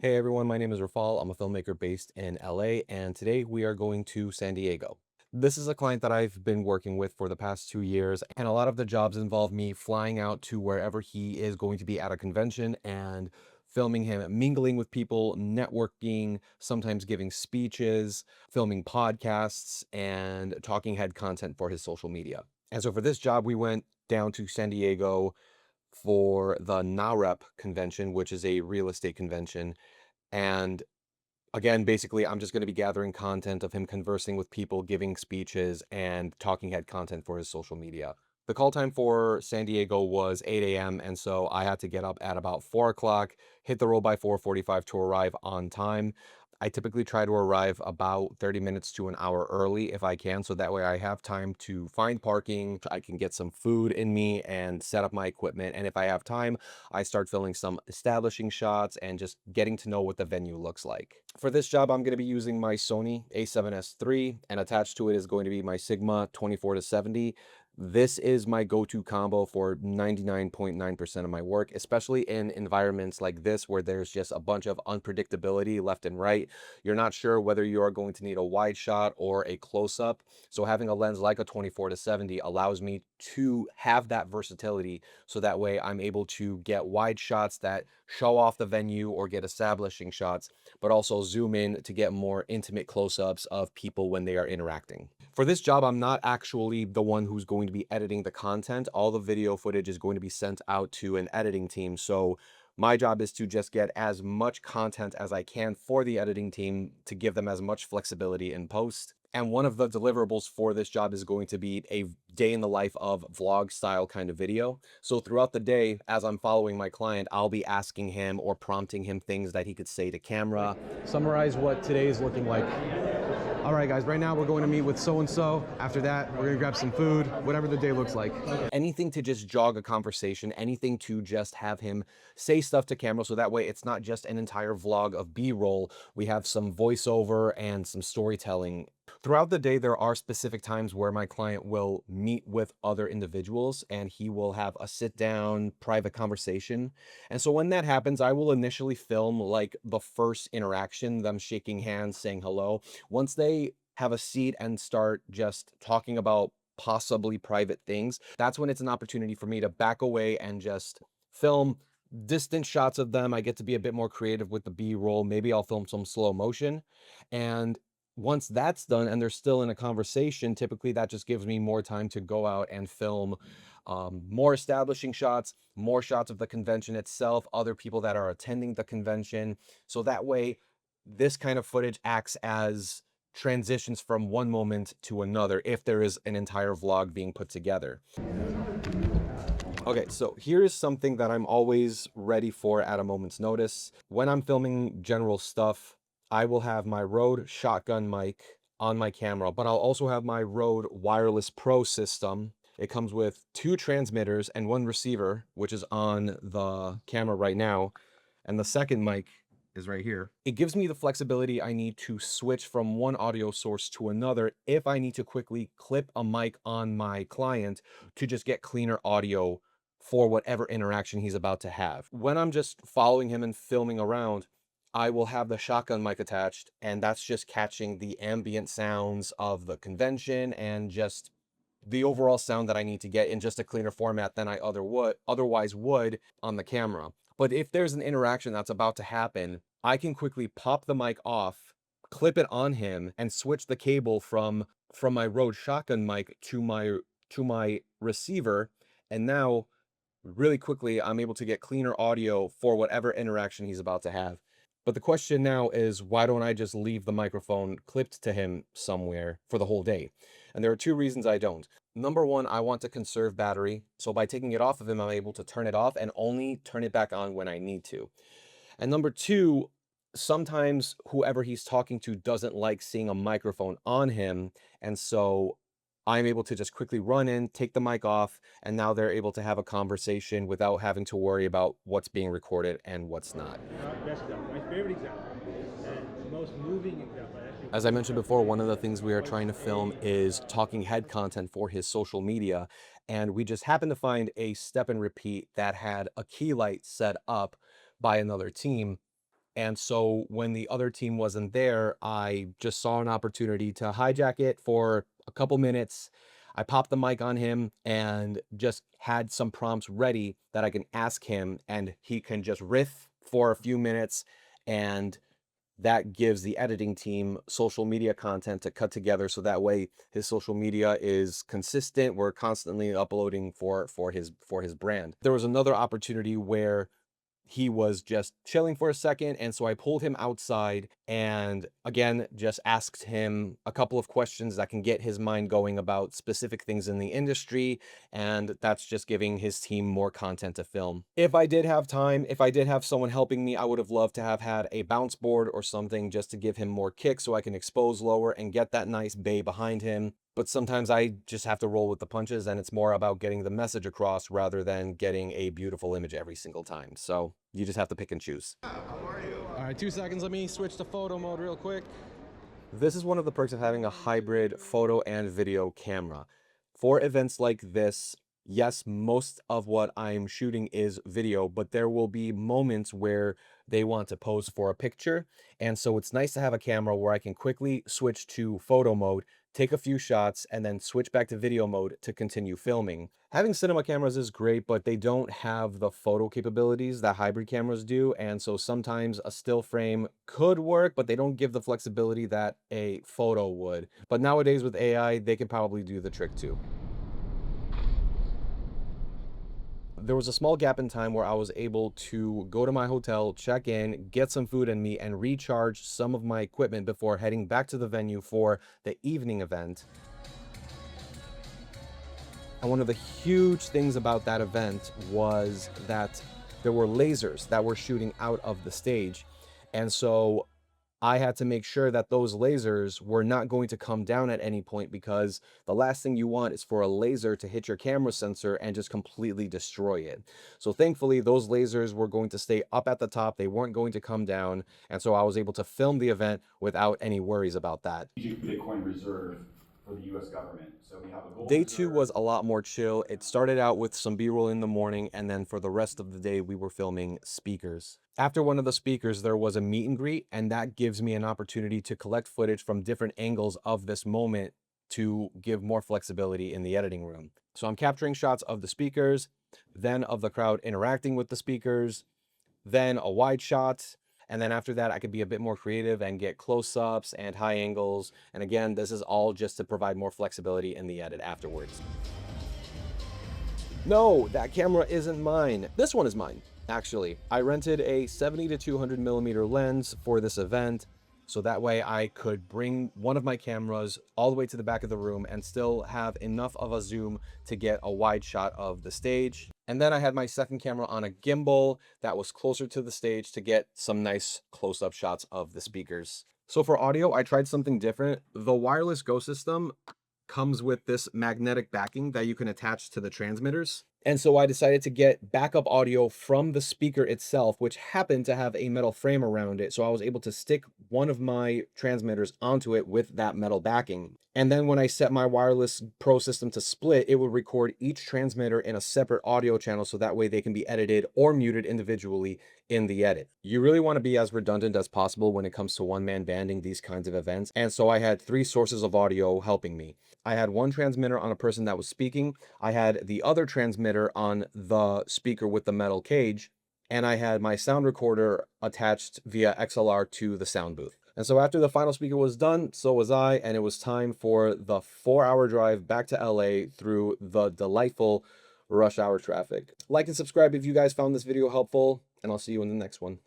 Hey everyone, my name is Rafal. I'm a filmmaker based in LA, and today we are going to San Diego. This is a client that I've been working with for the past 2 years, and a lot of the jobs involve me flying out to wherever he is going to be at a convention and filming him mingling with people, networking, sometimes giving speeches, filming podcasts, and talking head content for his social media. And so for this job, we went down to San Diego for the NAREP convention, which is a real estate convention. And again, basically, I'm just going to be gathering content of him conversing with people, giving speeches, and talking head content for his social media. The call time for San Diego was 8 a.m., and so I had to get up at about 4 o'clock, hit the road by 4:45 to arrive on time. I typically try to arrive about 30 minutes to an hour early if I can, so that way I have time to find parking, I can get some food in me and set up my equipment. And if I have time, I start filming some establishing shots and just getting to know what the venue looks like. For this job, I'm going to be using my Sony a7S III, and attached to it is going to be my Sigma 24 to 70. This is my go-to combo for 99.9% of my work, especially in environments like this where there's just a bunch of unpredictability left and right. You're not sure whether you are going to need a wide shot or a close-up. So having a lens like a 24 to 70 allows me to have that versatility, so that way I'm able to get wide shots that show off the venue or get establishing shots, but also zoom in to get more intimate close-ups of people when they are interacting. For this job, I'm not actually the one who's going to be editing the content. All the video footage is going to be sent out to an editing team. So my job is to just get as much content as I can for the editing team to give them as much flexibility in post. And one of the deliverables for this job is going to be a day in the life of vlog style kind of video. So throughout the day, as I'm following my client, I'll be asking him or prompting him things that he could say to camera. Summarize what today is looking like. All right, guys, right now we're going to meet with so-and-so. After that, we're gonna grab some food, whatever the day looks like. Anything to just jog a conversation, anything to just have him say stuff to camera, so that way it's not just an entire vlog of B-roll. We have some voiceover and some storytelling. Throughout the day, there are specific times where my client will meet with other individuals and he will have a sit-down private conversation. And so when that happens, I will initially film like the first interaction, them shaking hands, saying hello. Once they have a seat and start just talking about possibly private things, that's when it's an opportunity for me to back away and just film distant shots of them. I get to be a bit more creative with the B-roll. Maybe I'll film some slow motion. And once that's done and they're still in a conversation, typically that just gives me more time to go out and film more establishing shots, more shots of the convention itself, other people that are attending the convention. So that way, this kind of footage acts as transitions from one moment to another if there is an entire vlog being put together. Okay, so here is something that I'm always ready for at a moment's notice. When I'm filming general stuff, I will have my Rode shotgun mic on my camera, but I'll also have my Rode Wireless Pro system. It comes with two transmitters and one receiver, which is on the camera right now, and the second mic is right here. It gives me the flexibility I need to switch from one audio source to another if I need to quickly clip a mic on my client to just get cleaner audio for whatever interaction he's about to have. When I'm just following him and filming around, I will have the shotgun mic attached, and that's just catching the ambient sounds of the convention and just the overall sound that I need to get in just a cleaner format than I otherwise would on the camera. But if there's an interaction that's about to happen, I can quickly pop the mic off, clip it on him, and switch the cable from my Rode shotgun mic to my receiver. And now really quickly, I'm able to get cleaner audio for whatever interaction he's about to have. But the question now is, why don't I just leave the microphone clipped to him somewhere for the whole day? And there are two reasons I don't. Number one, I want to conserve battery. So by taking it off of him, I'm able to turn it off and only turn it back on when I need to. And number two, sometimes whoever he's talking to doesn't like seeing a microphone on him. And so I'm able to just quickly run in, take the mic off, and now they're able to have a conversation without having to worry about what's being recorded and what's not. Best example, my favorite example, and the most moving example. As I mentioned before, one of the things we are trying to film is talking head content for his social media. And we just happened to find a step and repeat that had a key light set up by another team. And so when the other team wasn't there, I just saw an opportunity to hijack it for a couple minutes. I popped the mic on him and just had some prompts ready that I can ask him, and he can just riff for a few minutes. And that gives the editing team social media content to cut together, so that way his social media is consistent. We're constantly uploading for his brand. There was another opportunity where he was just chilling for a second, and so I pulled him outside and again just asked him a couple of questions that can get his mind going about specific things in the industry, and that's just giving his team more content to film. If I did have time, if I did have someone helping me, I would have loved to have had a bounce board or something just to give him more kick so I can expose lower and get that nice bay behind him. But sometimes I just have to roll with the punches, and it's more about getting the message across rather than getting a beautiful image every single time. So you just have to pick and choose. All right, 2 seconds. Let me switch to photo mode real quick. This is one of the perks of having a hybrid photo and video camera. For events like this, yes, most of what I'm shooting is video, but there will be moments where they want to pose for a picture. And so it's nice to have a camera where I can quickly switch to photo mode, take a few shots, and then switch back to video mode to continue filming. Having cinema cameras is great, but they don't have the photo capabilities that hybrid cameras do. And so sometimes a still frame could work, but they don't give the flexibility that a photo would. But nowadays with AI, they can probably do the trick too. There was a small gap in time where I was able to go to my hotel, check in, get some food in me, and recharge some of my equipment before heading back to the venue for the evening event. And one of the huge things about that event was that there were lasers that were shooting out of the stage. And so I had to make sure that those lasers were not going to come down at any point, because the last thing you want is for a laser to hit your camera sensor and just completely destroy it. So thankfully, those lasers were going to stay up at the top. They weren't going to come down. And so I was able to film the event without any worries about that. Bitcoin reserve for the US government. So we have a gold Day two reserve. was a lot more chill. It started out with some B-roll in the morning, and then for the rest of the day, we were filming speakers. After one of the speakers, there was a meet and greet, and that gives me an opportunity to collect footage from different angles of this moment to give more flexibility in the editing room. So I'm capturing shots of the speakers, then of the crowd interacting with the speakers, then a wide shot. And then after that, I could be a bit more creative and get close-ups and high angles. And again, this is all just to provide more flexibility in the edit afterwards. No, that camera isn't mine. This one is mine, actually. I rented a 70 to 200 millimeter lens for this event, so that way I could bring one of my cameras all the way to the back of the room and still have enough of a zoom to get a wide shot of the stage. And then I had my second camera on a gimbal that was closer to the stage to get some nice close-up shots of the speakers. So for audio, I tried something different. The Wireless Go system comes with this magnetic backing that you can attach to the transmitters. And so I decided to get backup audio from the speaker itself, which happened to have a metal frame around it. So I was able to stick one of my transmitters onto it with that metal backing. And then when I set my Wireless Pro system to split, it would record each transmitter in a separate audio channel, so that way they can be edited or muted individually in the edit. You really want to be as redundant as possible when it comes to one-man banding these kinds of events. And so I had 3 sources of audio helping me. I had one transmitter on a person that was speaking, I had the other transmitter on the speaker with the metal cage, and I had my sound recorder attached via XLR to the sound booth. And so after the final speaker was done, so was I, and it was time for the 4-hour drive back to LA through the delightful rush hour traffic. Like and subscribe if you guys found this video helpful, and I'll see you in the next one.